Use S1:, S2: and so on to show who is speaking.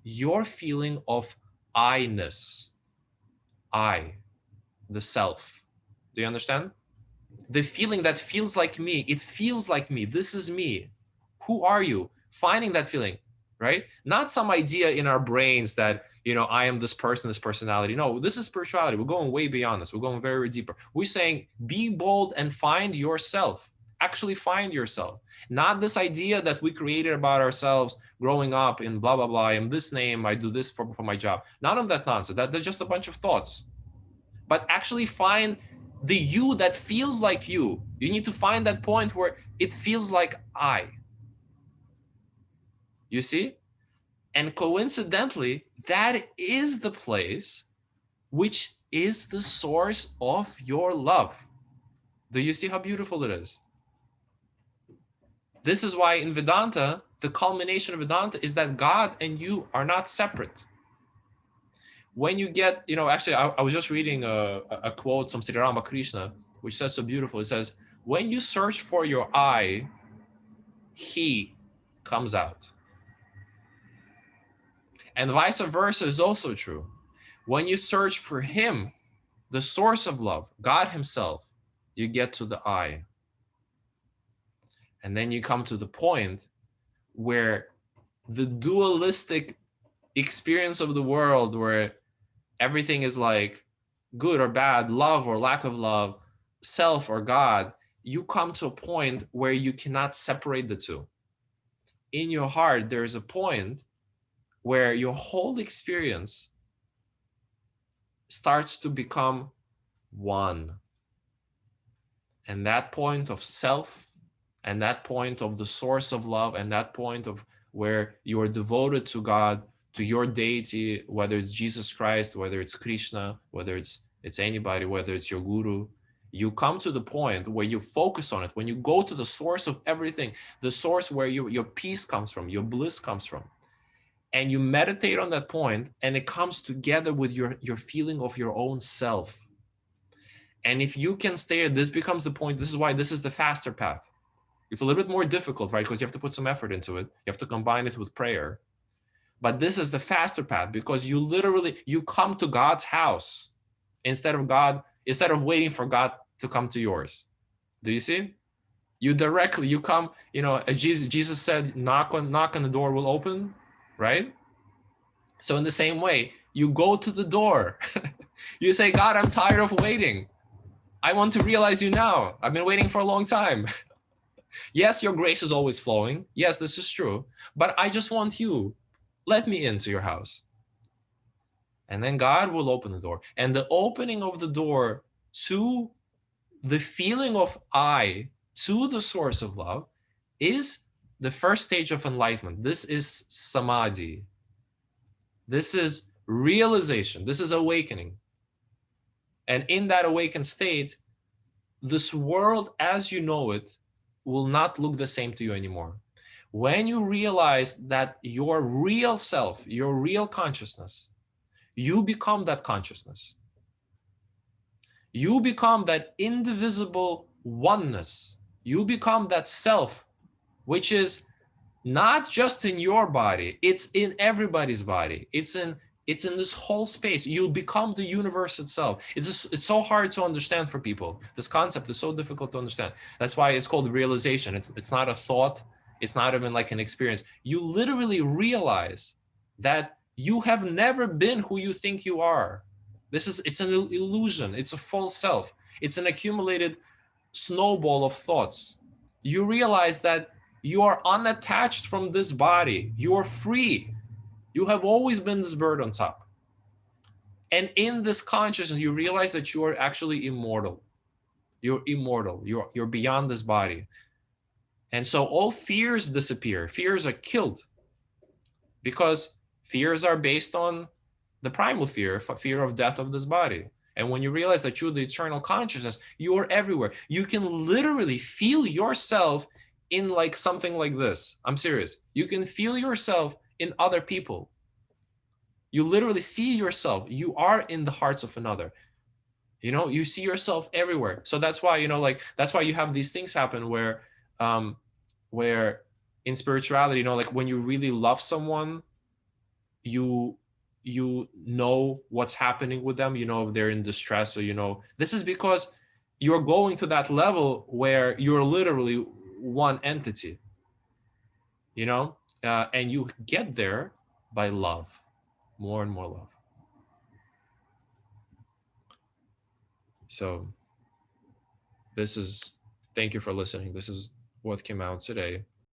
S1: your feeling of I-ness, I, the self. Do you understand? The feeling that feels like me, it feels like me, this is me. Who are you? Finding that feeling, right? Not some idea in our brains that, I am this person, this personality. No, this is spirituality. We're going way beyond this. We're going very deeper. We're saying be bold and find yourself. Actually find yourself. Not this idea that we created about ourselves growing up in blah, blah, blah. I'm this name. I do this for my job. None of that nonsense. That's just a bunch of thoughts. But actually find the you that feels like you. You need to find that point where it feels like I. You see? And coincidentally, that is the place which is the source of your love. Do you see how beautiful it is? This is why in Vedanta, the culmination of Vedanta is that God and you are not separate. When you get, actually, I was just reading a quote from Sri Ramakrishna, which says so beautiful. It says, when you search for your I, he comes out. And vice versa is also true. When you search for him, the source of love, God himself, you get to the I. And then you come to the point where the dualistic experience of the world, where everything is like good or bad, love or lack of love, self or God, you come to a point where you cannot separate the two. In your heart, there's a point where your whole experience starts to become one. And that point of self, and that point of the source of love, and that point of where you are devoted to God, to your deity, whether it's Jesus Christ, whether it's Krishna, whether it's anybody, whether it's your guru, you come to the point where you focus on it. When you go to the source of everything, the source where your peace comes from, your bliss comes from, and you meditate on that point, and it comes together with your feeling of your own self. And if you can stay, this becomes the point. This is why this is the faster path. It's a little bit more difficult, right? Because you have to put some effort into it. You have to combine it with prayer. But this is the faster path, because you come to God's house instead of waiting for God to come to yours. Do you see? You come, Jesus said, knock on the door will open, right? So in the same way, you go to the door. You say, God, I'm tired of waiting. I want to realize you now. I've been waiting for a long time. Yes, your grace is always flowing. Yes, this is true. But I just want you. Let me into your house. And then God will open the door. And the opening of the door to the feeling of I, to the source of love, is the first stage of enlightenment. This is samadhi. This is realization. This is awakening. And in that awakened state, this world as you know it will not look the same to you anymore. When you realize that your real self, your real consciousness, you become that consciousness. You become that indivisible oneness. You become that self, which is not just in your body, it's in everybody's body. It's in this whole space. You'll become the universe itself. It's so hard to understand for people. This concept is so difficult to understand. That's why it's called realization. It's not a thought. It's not even like an experience. You literally realize that you have never been who you think you are. It's an illusion. It's a false self. It's an accumulated snowball of thoughts. You realize that you are unattached from this body. You are free. You have always been this bird on top. And in this consciousness, you realize that you are actually immortal. You're immortal. You're beyond this body. And so all fears disappear. Fears are killed because fears are based on the primal fear of death of this body. And when you realize that you're the eternal consciousness, you are everywhere. You can literally feel yourself in like something like this. I'm serious. You can feel yourself in other people. You literally see yourself. You are in the hearts of another. You see yourself everywhere. So that's why, that's why you have these things happen where in spirituality, like when you really love someone, you you know what's happening with them, you know if they're in distress, or you know this is because you're going to that level where you're literally one entity, you know, and you get there by love, more and more love. So this is, thank you for listening. This is what came out today.